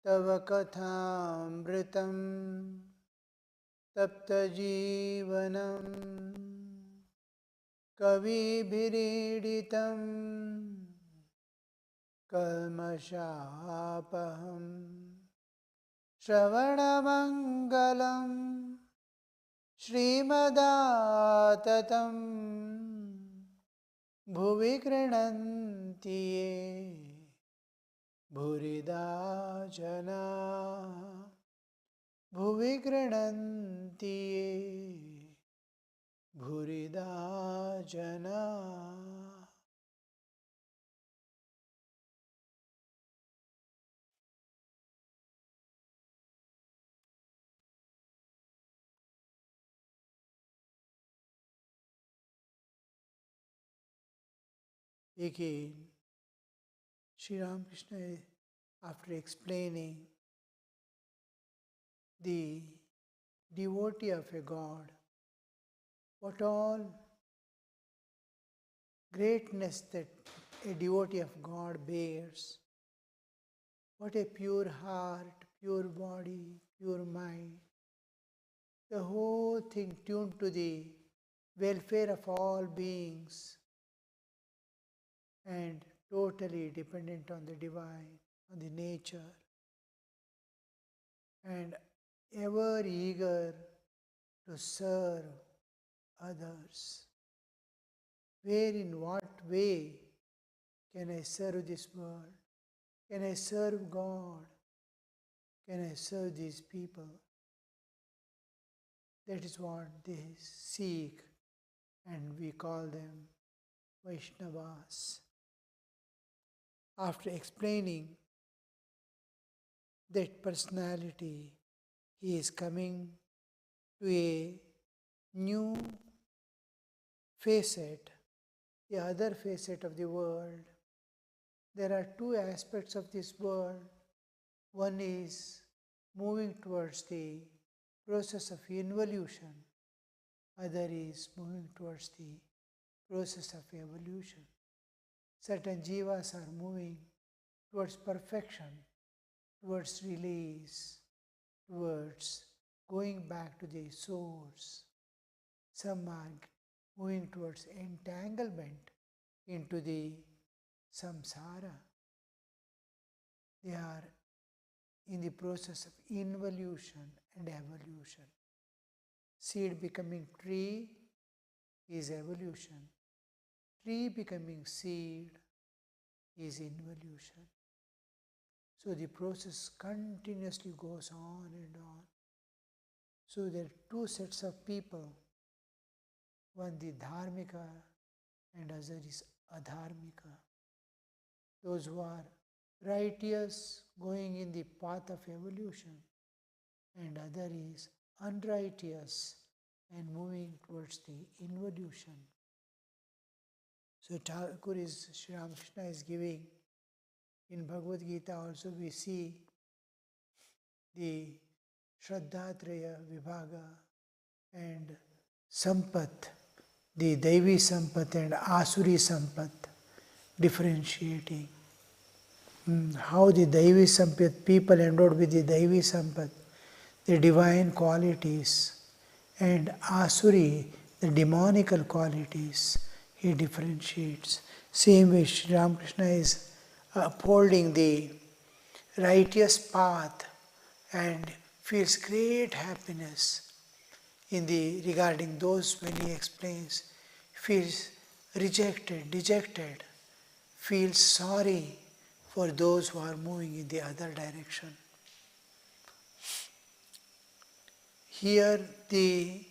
तव कथामृतं तप्तजीवनं कविभिरीडितं कल्मषापहं श्रवणमङ्गलं श्रीमदाततं भुवि गृह्णन्ति ये भूरिदा जना भुवि गृह्णन्ति ये भूरिदा जना. Again, Sri Ramakrishna, after explaining the devotee of a God, what all greatness that a devotee of God bears, what a pure heart, pure body, pure mind, the whole thing tuned to the welfare of all beings and totally dependent on the divine, on the nature, and ever eager to serve others. Where, in what way can I serve this world? Can I serve God? Can I serve these people? That is what they seek, and we call them Vaishnavas. After explaining that personality, he is coming to a new facet, the other facet of the world. There are two aspects of this world. One is moving towards the process of involution. Other is moving towards the process of evolution. Certain jivas are moving towards perfection, towards release, towards going back to the source. Some are moving towards entanglement into the samsara. They are in the process of involution and evolution. Seed becoming tree is evolution. Tree becoming seed is involution. So the process continuously goes on and on. So there are two sets of people. One the dharmika and other is adharmika. Those who are righteous, going in the path of evolution, and other is unrighteous and moving towards the involution. So Thakur is, Sri Ramakrishna is giving, in Bhagavad Gita also we see the Shraddhatraya Vibhaga and Sampat, the Daivi Sampat and Asuri Sampat, differentiating. How the Daivi Sampat, people endowed with the Daivi Sampat, the divine qualities, and Asuri, the demonical qualities, he differentiates. Same way Sri Ramakrishna is upholding the righteous path and feels great happiness in the regarding those when he explains, feels rejected, dejected, feels sorry for those who are moving in the other direction. Here the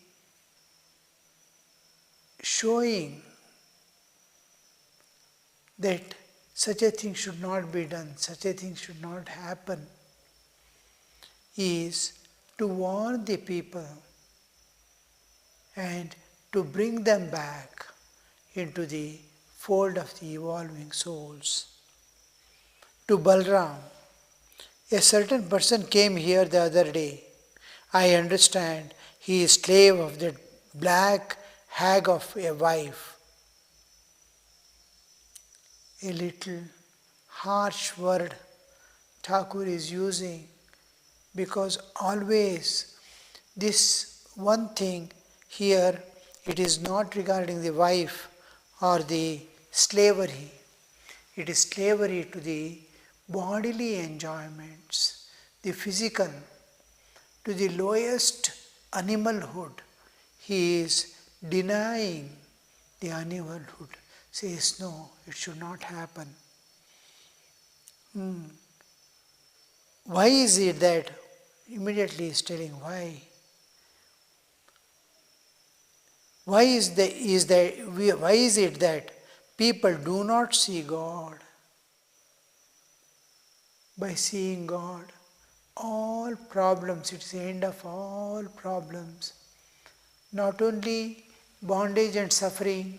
showing that such a thing should not be done, such a thing should not happen, is to warn the people and to bring them back into the fold of the evolving souls. To Balram, a certain person came here the other day. I understand he is slave of that black hag of a wife. a little harsh word Thakur is using, because always this one thing here, it is not regarding the wife or the slavery. It is slavery to the bodily enjoyments, the physical, to the lowest animalhood. He is denying the animalhood, says no, it should not happen. Why is it that? Immediately is telling why. Why is it that people do not see God? By seeing God, all problems, it is the end of all problems. Not only bondage and suffering,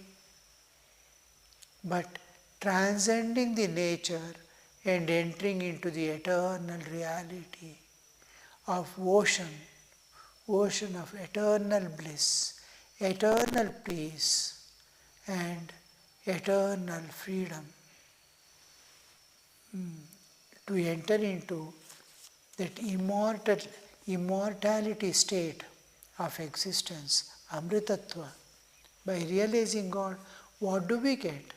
but transcending the nature and entering into the eternal reality of ocean of eternal bliss, eternal peace, and eternal freedom. To enter into that immortality state of existence, Amritatva. By realizing God, what do we get?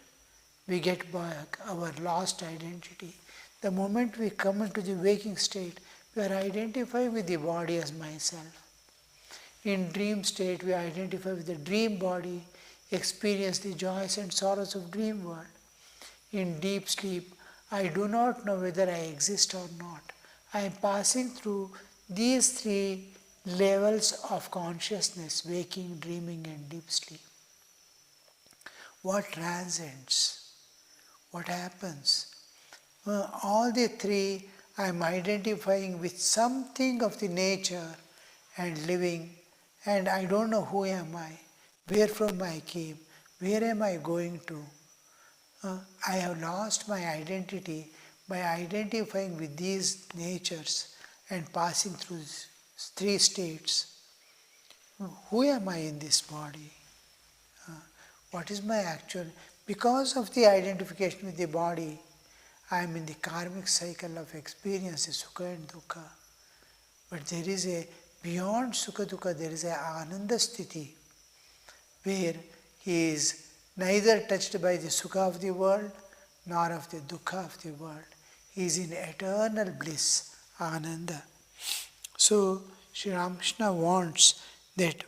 We get back our lost identity. The moment we come into the waking state, we are identified with the body as myself. In dream state, we identify with the dream body, experience the joys and sorrows of dream world. In deep sleep, I do not know whether I exist or not. I am passing through these three levels of consciousness: waking, dreaming, and deep sleep. What transcends? What happens? All the three, I am identifying with something of the nature and living, and I don't know who am I, where from I came, where am I going to. I have lost my identity by identifying with these natures and passing through these three states. Who am I in this body? What is my actual? Because of the identification with the body, I am in the karmic cycle of experiences, sukha and dukkha. But there is a, beyond sukha dukkha, there is a ananda sthiti, where he is neither touched by the sukha of the world nor of the dukkha of the world. He is in eternal bliss, ananda. So Sri Ramakrishna wants that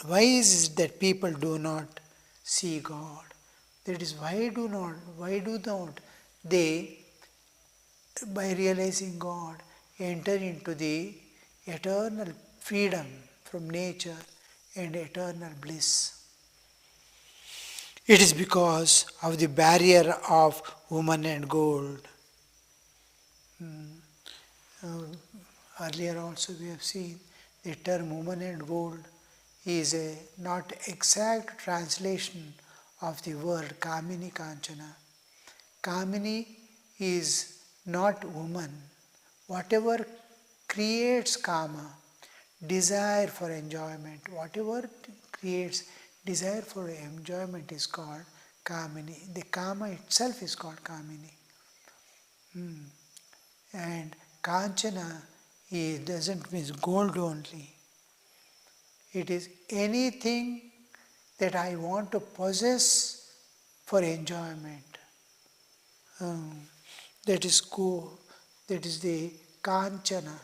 why is it that people do not see God? That is, why do not they, by realizing God, enter into the eternal freedom from nature and eternal bliss? It is because of the barrier of woman and gold. Earlier also we have seen the term woman and gold is a not exact translation of the word Kamini Kanchana. Kamini is not woman. Whatever creates kama, desire for enjoyment, whatever creates desire for enjoyment is called Kamini. The kama itself is called Kamini. And Kanchana, it doesn't mean gold only. It is anything that I want to possess for enjoyment. That is that is the Kanchana.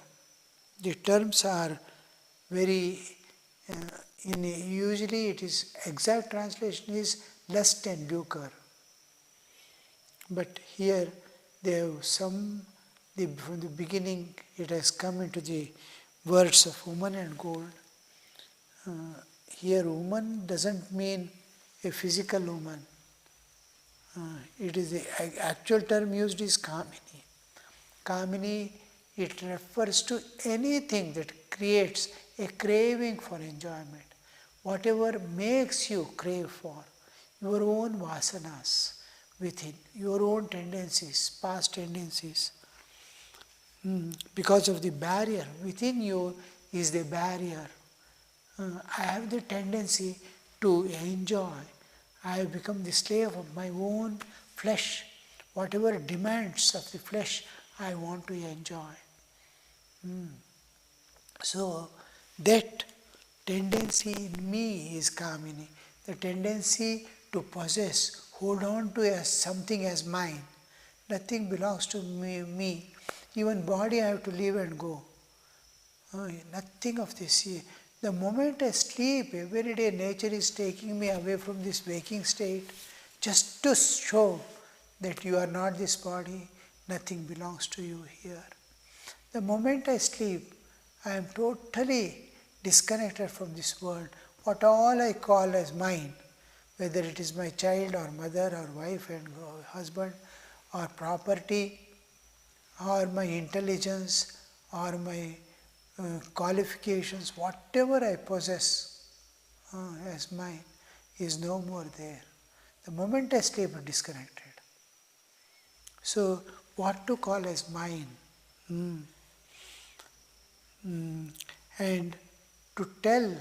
The terms are very, usually it is, exact translation is lust and lucre. But here they have from the beginning it has come into the words of woman and gold. Here woman doesn't mean a physical woman. It is the actual term used is Kamini. Kamini, it refers to anything that creates a craving for enjoyment. Whatever makes you crave for your own vasanas within, your own tendencies, past tendencies. Because of the barrier, within you is the barrier. I have the tendency to enjoy. I have become the slave of my own flesh. Whatever demands of the flesh, I want to enjoy. So that tendency in me is Kamini. The tendency to possess, hold on to as something as mine. Nothing belongs to me. Even body I have to live and go. Nothing of this. The moment I sleep, every day nature is taking me away from this waking state just to show that you are not this body, nothing belongs to you here. The moment I sleep, I am totally disconnected from this world. What all I call as mine, whether it is my child or mother or wife and husband or property or my intelligence or my qualifications, whatever I possess as mine is no more there. The moment I sleep, I am disconnected. So, what to call as mine? And to tell,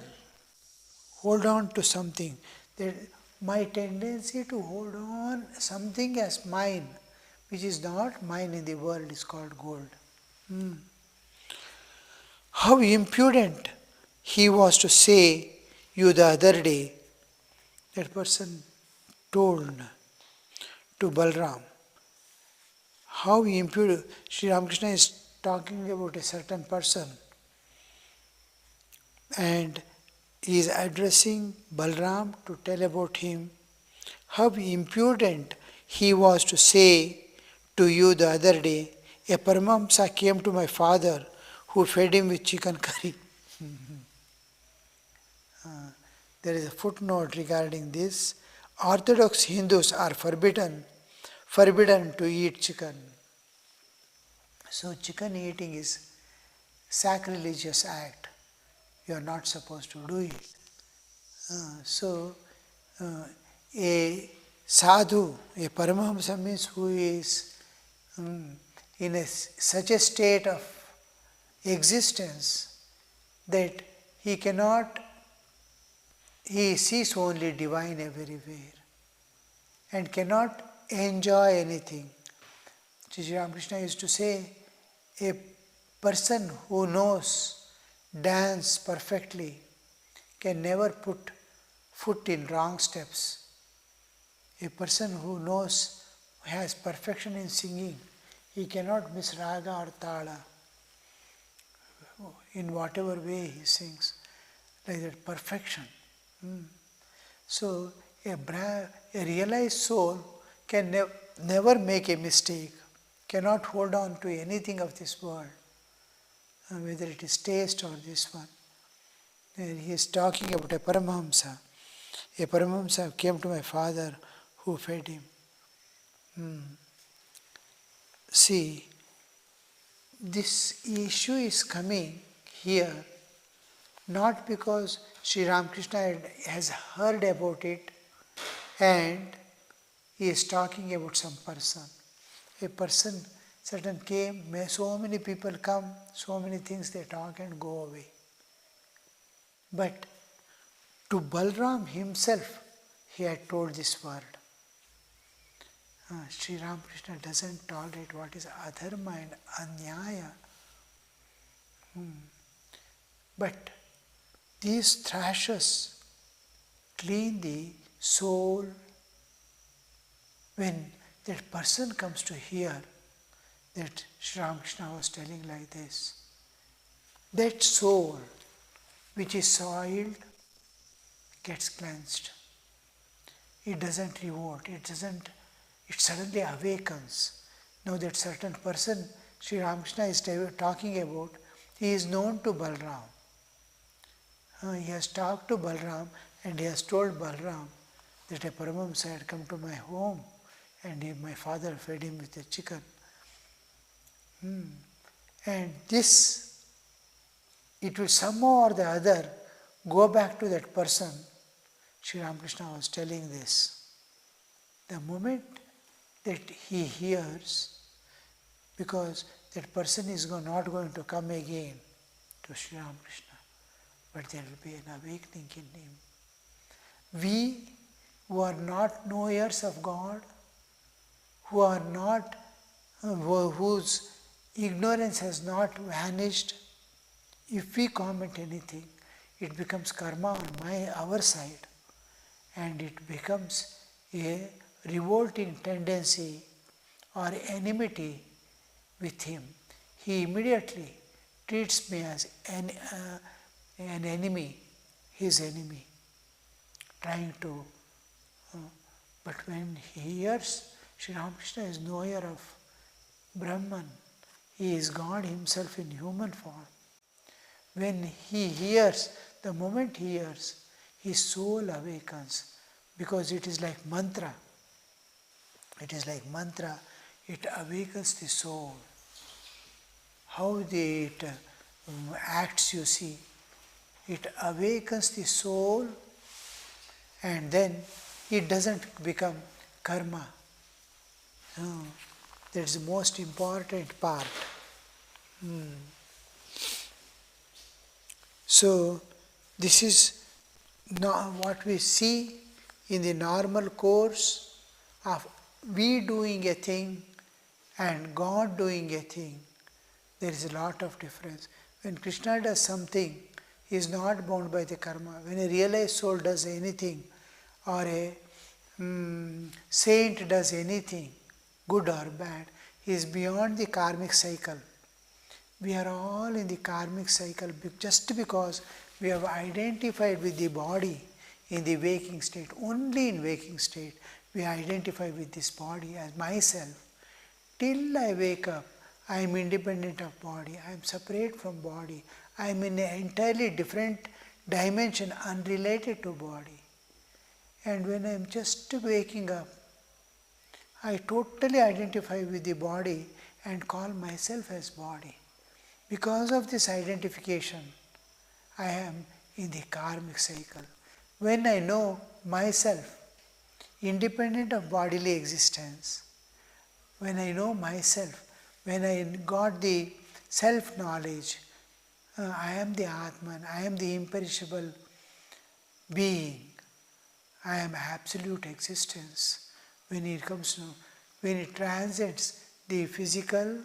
hold on to something, that my tendency to hold on something as mine, which is not mine in the world, is called gold. How impudent he was to say you the other day, that person told to Balram. How impudent. Sri Ramakrishna is talking about a certain person and he is addressing Balram to tell about him. How impudent he was to say to you the other day, a Paramahamsa came to my father who fed him with chicken curry. There is a footnote regarding this. Orthodox Hindus are forbidden to eat chicken. So chicken eating is sacrilegious act. You are not supposed to do it. A sadhu, a Paramahamsa means who is in such a state of existence that he sees only divine everywhere and cannot enjoy anything. Sri Ramakrishna used to say, a person who knows dance perfectly can never put foot in wrong steps. A person who has perfection in singing, he cannot miss raga or tala in whatever way he sings, like that perfection. So a realized soul can never make a mistake, cannot hold on to anything of this world, whether it is taste or this one. He is talking about a Paramahamsa. A Paramahamsa came to my father who fed him. See, this issue is coming here not because Sri Ramakrishna has heard about it and he is talking about some person. A person certain came, so many people come, so many things they talk and go away. But to Balram himself, he had told this word. Sri Ramakrishna doesn't tolerate what is adharma and anyaya. But these thrashes clean the soul. When that person comes to hear that Sri Ramakrishna was telling like this, that soul which is soiled gets cleansed. It doesn't revolt, it suddenly awakens. Now that certain person Sri Ramakrishna is talking about, he is known to Balram. He has talked to Balram and he has told Balram that a Paramahamsa had come to my home and my father fed him with a chicken. And this, it will somehow or the other go back to that person. Sri Ramakrishna was telling this. The moment that he hears, because that person is not going to come again to Sri Ramakrishna, but there will be an awakening in him. We who are not knowers of God, who are not, whose ignorance has not vanished. If we comment anything, it becomes karma on our side, and it becomes a revolting tendency or enmity with him. He immediately treats me as an enemy, his enemy, trying to. But when he hears Sri Ramakrishna is knower of Brahman, he is God himself in human form. When he hears, the moment he hears, his soul awakens, because it is like mantra. It is like mantra, it awakens the soul. How it acts, you see. It awakens the soul, and then it doesn't become karma. No, that's the most important part. So, this is not what we see in the normal course of we doing a thing and God doing a thing. There is a lot of difference. When Krishna does something, he is not bound by the karma. When a realized soul does anything, or a saint does anything, good or bad, he is beyond the karmic cycle. We are all in the karmic cycle just because we have identified with the body in the waking state. Only in waking state we identify with this body as myself. Till I wake up, I am independent of body, I am separate from body, I am in an entirely different dimension unrelated to body. And when I am just waking up, I totally identify with the body and call myself as body. Because of this identification, I am in the karmic cycle. When I know myself, independent of bodily existence, when I know myself, when I got the self-knowledge, I am the Atman, I am the imperishable being, I am absolute existence. When it comes to, when it transcends the physical,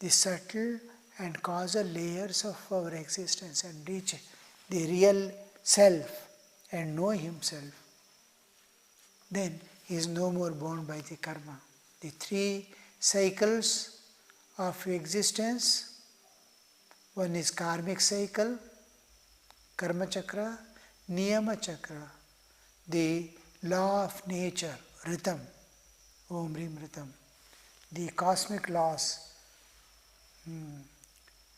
the subtle and causal layers of our existence and reach the real self and know himself, then he is no more bound by the karma. The three cycles of existence, one is karmic cycle, karma chakra, niyama chakra, the law of nature, rhythm, Om Rim Rhythm, the cosmic laws,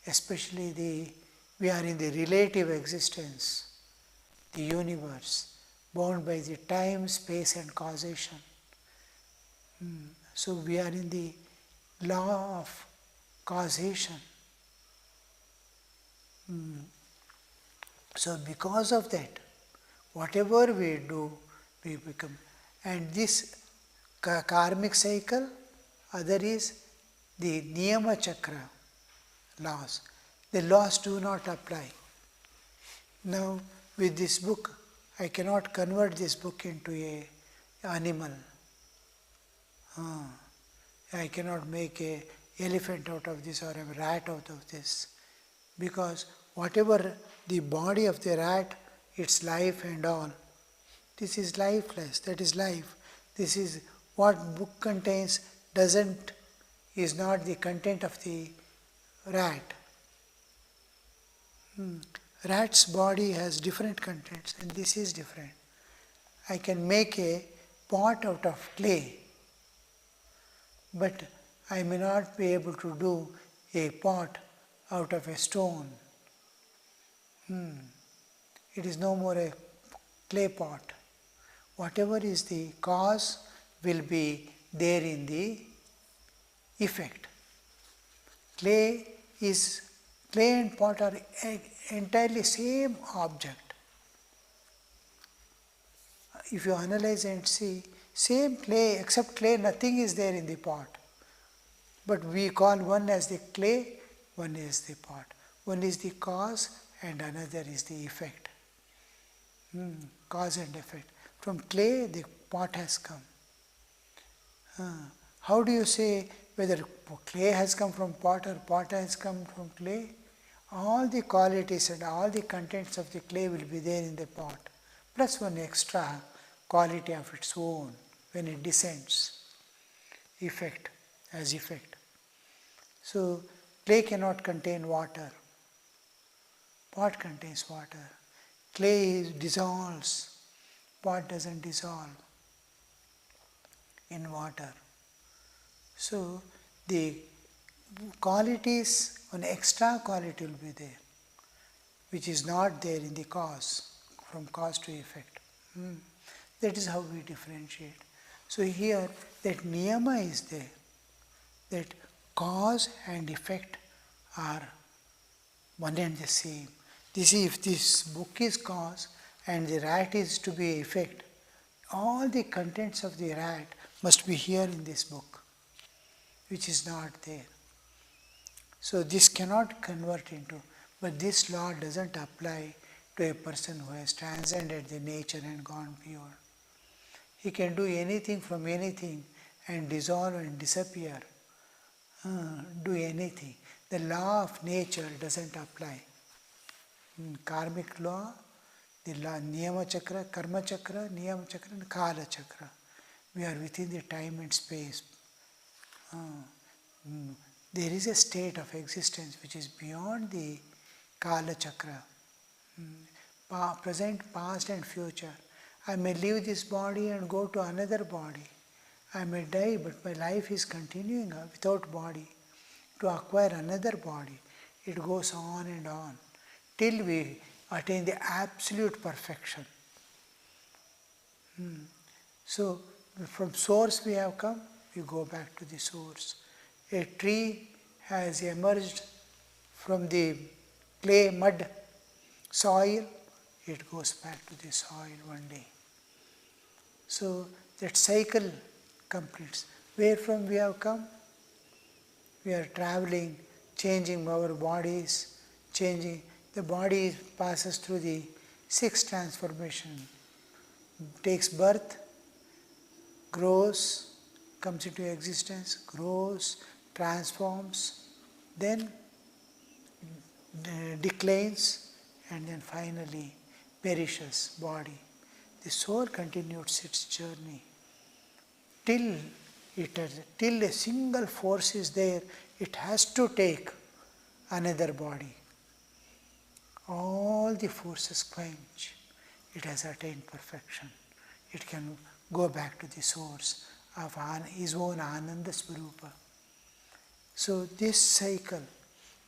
especially we are in the relative existence, the universe, bound by the time, space and causation. So we are in the law of causation. So because of that, whatever we do, we become. And this karmic cycle, other is the niyama chakra laws. The laws do not apply. Now with this book, I cannot convert this book into an animal. I cannot make an elephant out of this or a rat out of this, because whatever the body of the rat, its life and all, this is lifeless, that is life. This is what book contains, is not the content of the rat. Rat's body has different contents and this is different. I can make a pot out of clay, but I may not be able to do a pot out of a stone. It is no more a clay pot. Whatever is the cause will be there in the effect. Clay and pot are entirely same object. If you analyze and see, same clay, except clay, nothing is there in the pot. But we call one as the clay, one is the pot. One is the cause and another is the effect. Cause and effect. From clay, the pot has come. How do you say whether clay has come from pot or pot has come from clay? All the qualities and all the contents of the clay will be there in the pot, plus one extra quality of its own when it descends, effect as effect. So clay cannot contain water, pot contains water. Clay dissolves, pot doesn't dissolve in water. So the qualities, an extra quality will be there, which is not there in the cause, from cause to effect. That is how we differentiate. So here that niyama is there, that cause and effect are one and the same. If this book is cause and the rat is to be effect, all the contents of the rat must be here in this book, which is not there. So this cannot convert into, but this law doesn't apply to a person who has transcended the nature and gone pure. He can do anything from anything and dissolve and disappear, do anything. The law of nature doesn't apply. Karmic law, the law, niyama chakra, karma chakra, niyama chakra and kala chakra. We are within the time and space. There is a state of existence which is beyond the kala chakra. Present, past and future. I may leave this body and go to another body. I may die, but my life is continuing without body to acquire another body. It goes on and on till we attain the absolute perfection. So from source we have come, we go back to the source. A tree has emerged from the clay, mud, soil, it goes back to the soil one day. So that cycle completes. Where from we have come? We are traveling, changing our bodies, changing. The body passes through the 6 transformation. Takes birth, grows, comes into existence, grows, transforms, then declines, and then finally perishes body. The soul continues its journey till a single force is there, it has to take another body. All the forces quench, it has attained perfection. It can go back to the source of his own Ananda Swarupa. So this cycle,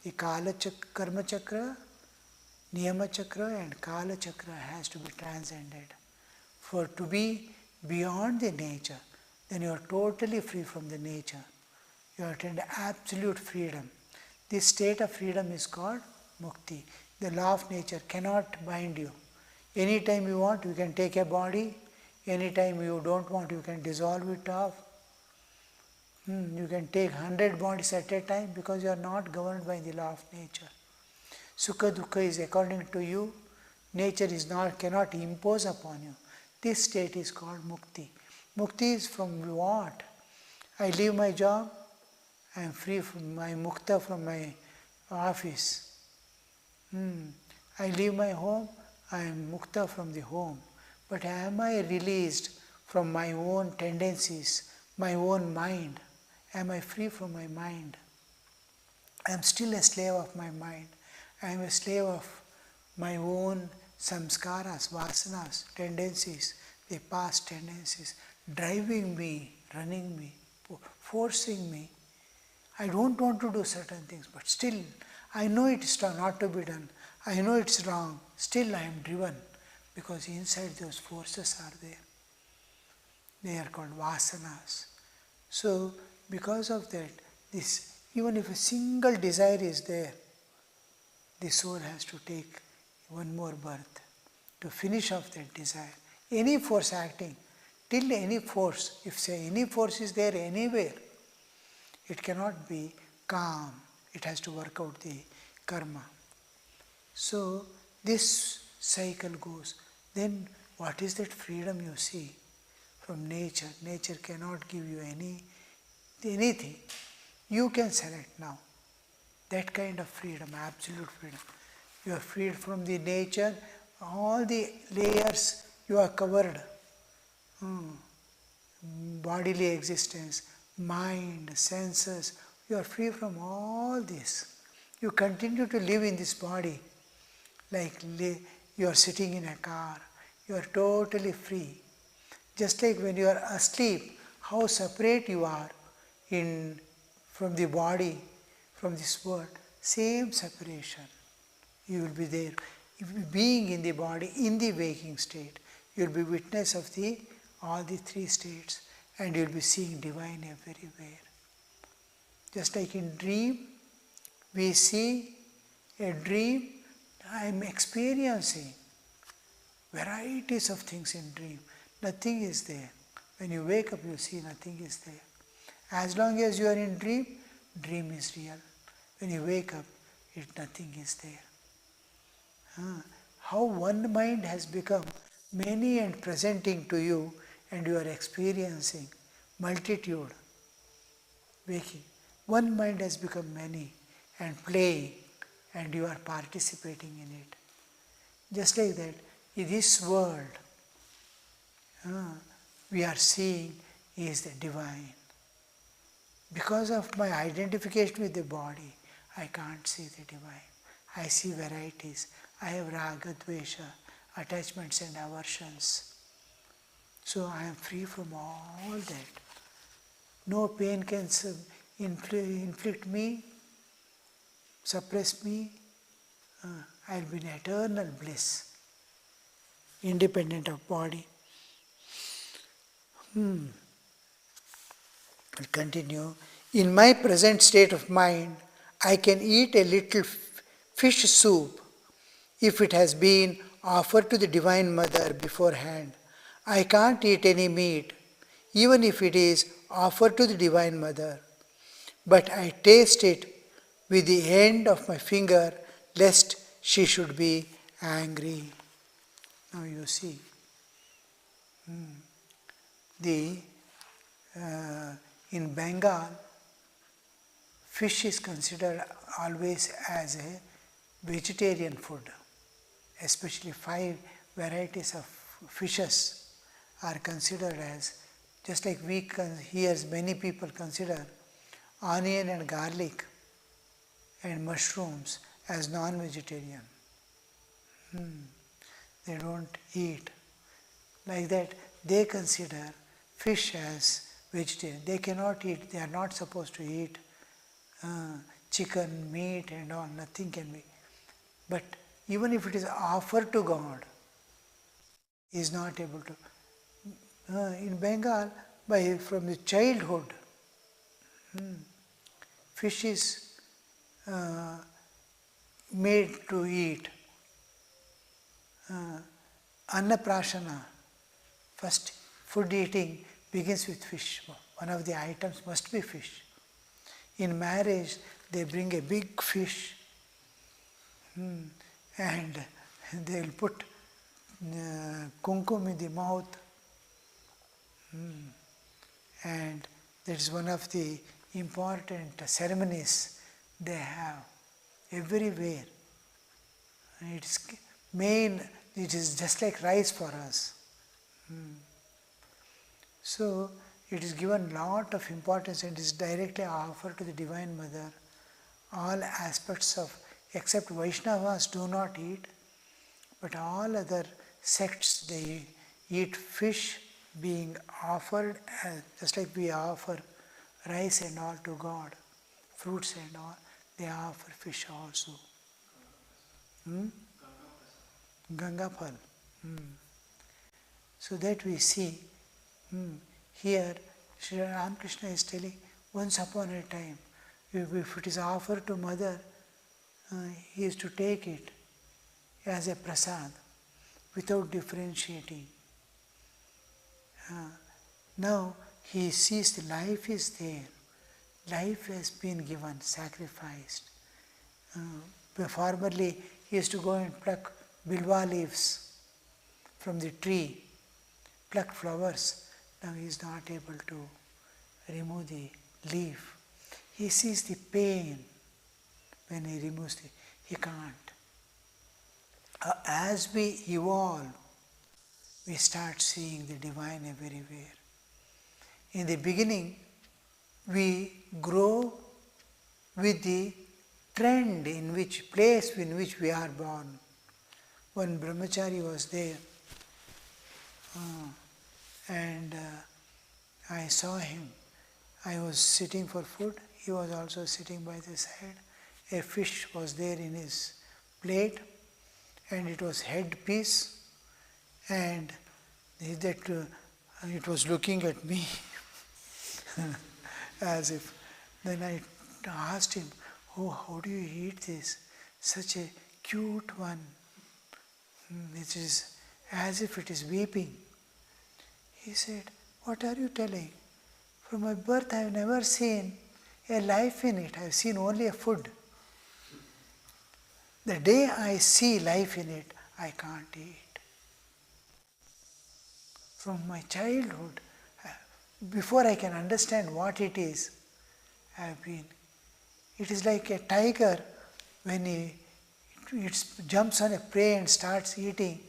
the Karma Chakra, Niyama Chakra and Kala Chakra has to be transcended. For to be beyond the nature, then you are totally free from the nature. You attain absolute freedom. This state of freedom is called Mukti. The law of nature cannot bind you. Anytime you want, you can take a body. Anytime you don't want, you can dissolve it off. You can take 100 bodies at a time because you are not governed by the law of nature. Sukha Dukkha is according to you. Nature cannot impose upon you. This state is called Mukti. Mukti is from what? I leave my job, I am free from my mukta from my office. I leave my home, I am mukta from the home. But am I released from my own tendencies, my own mind? Am I free from my mind? I am still a slave of my mind. I am a slave of my own samskaras, vasanas, tendencies, the past tendencies, driving me, running me, forcing me. I don't want to do certain things, but still I know it is not to be done. I know it's wrong. Still I am driven because inside those forces are there. They are called vasanas. So because of that, even if a single desire is there, the soul has to take one more birth to finish off that desire. Any force acting, till any force, if say any force is there anywhere, it cannot be calm. It has to work out the karma. So this cycle goes. Then what is that freedom you see from nature? Nature cannot give you anything. You can select now. That kind of freedom, absolute freedom. You are freed from the nature, all the layers you are covered. Bodily existence, mind, senses, you are free from all this. You continue to live in this body like you are sitting in a car. You are totally free. Just like when you are asleep, how separate you are from the body, from this world. Same separation. You will be there. Being in the body, in the waking state, you will be witness of all the three states, and you will be seeing divine everywhere. Just like in dream, we see a dream, I am experiencing varieties of things in dream. Nothing is there. When you wake up, you see nothing is there. As long as you are in dream, dream is real. When you wake up, nothing is there. How one mind has become many and presenting to you, and you are experiencing multitude. Waking. One mind has become many and playing, and you are participating in it. Just like that, in this world, we are seeing is the divine. Because of my identification with the body, I can't see the divine. I see varieties. I have raga, dvesha, attachments and aversions. So I am free from all that. No pain can inflict me, suppress me. I will be in eternal bliss, independent of body. I'll continue. In my present state of mind, I can eat a little fish soup if it has been offered to the Divine Mother beforehand. I can't eat any meat, even if it is offered to the Divine Mother. But I taste it with the end of my finger, lest she should be angry. Now you see, in Bengal, fish is considered always as a vegetarian food. Especially 5 varieties of fishes are considered as, just like here many people consider onion and garlic and mushrooms as non-vegetarian. They don't eat. Like that, they consider fish as vegetarian. They cannot eat, they are not supposed to eat chicken, meat and all, nothing can be. But even if it is offered to God, he is not able to. In Bengal, from the childhood, fish is made to eat. Annaprashana, first food eating begins with fish. One of the items must be fish. In marriage, they bring a big fish and they will put kumkum in the mouth, and that is one of the important ceremonies they have everywhere. It is main, it is just like rice for us. So it is given lot of importance and is directly offered to the Divine Mother. All aspects of, except Vaishnavas do not eat, but all other sects they eat fish being offered, just like we offer rice and all to God, fruits and all, they offer fish also. Ganga Phal. So that we see here Sri Ramakrishna is telling, once upon a time, if it is offered to Mother, he is to take it as a prasad without differentiating. Now he sees the life is there, life has been given, sacrificed. Formerly he used to go and pluck bilwa leaves from the tree, pluck flowers. Now he is not able to remove the leaf. He sees the pain when he removes the, he can't. As we evolve, we start seeing the divine everywhere. In the beginning, we grow with the trend in which place in which we are born. One brahmachari was there, and I saw him. I was sitting for food. He was also sitting by the side. A fish was there in his plate, and it was head piece, and it was looking at me as if. Then I asked him, "Oh, how do you eat this? Such a cute one. It is as if it is weeping." He said, "What are you telling? From my birth I have never seen a life in it. I have seen only a food. The day I see life in it, I can't eat." From my childhood, before I can understand what it is, I have been. It is like a tiger when it jumps on a prey and starts eating.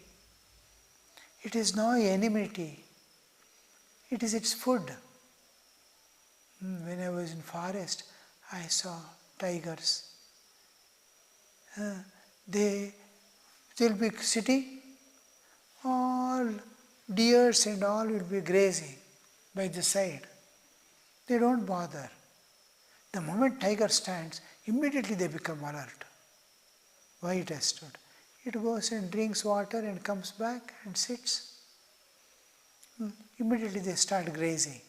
It is no enmity. It is its food. When I was in forest, I saw tigers. They'll be sitting, all deers and all will be grazing by the side. They don't bother. The moment tiger stands, immediately they become alert. Why it has stood? It goes and drinks water and comes back and sits. Immediately they start grazing.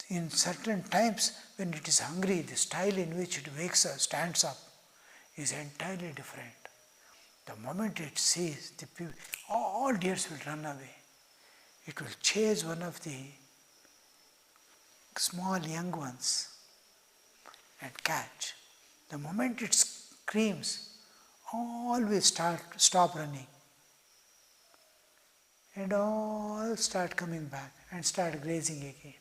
In certain times when it is hungry, the style in which it wakes up, stands up, is entirely different. The moment it sees the people, all deers will run away. It will chase one of the small young ones and catch. The moment it screams, all will stop running. And all start coming back and start grazing again.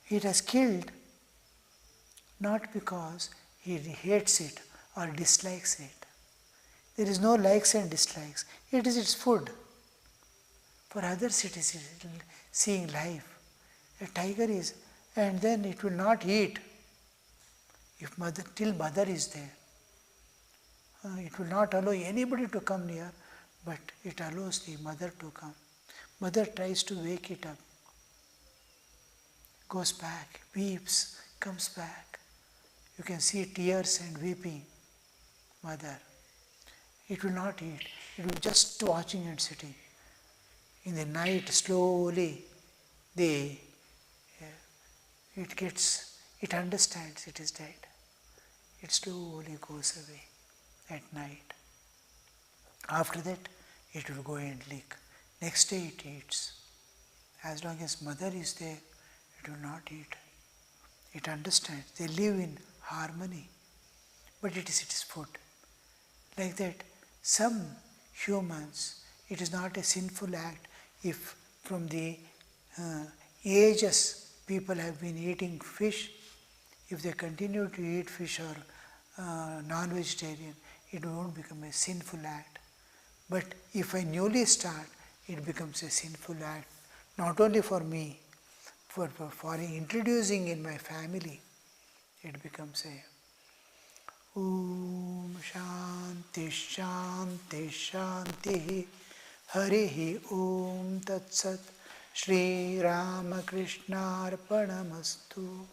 It has killed not because he hates it or dislikes it. There is no likes and dislikes. It is its food. For others it is seeing life. A tiger is, and then it will not eat till mother is there. It will not allow anybody to come near, but it allows the mother to come. Mother tries to wake it up. Goes back, weeps, comes back. You can see tears and weeping. Mother. It will not eat. It will just watching and sitting. In the night, slowly, it understands it is dead. It slowly goes away at night. After that, it will go and lick. Next day it eats. As long as mother is there, it will not eat. It understands. They live in harmony. But it is its food. Like that, some humans, it is not a sinful act if from the ages people have been eating fish. If they continue to eat fish or non-vegetarian, it won't become a sinful act. But if I newly start, it becomes a sinful act, not only for me, for introducing in my family, it becomes a Om Shanti Shanti Shanti Harihi Om Tat Sat Shri Ramakrishna Arpanamastu.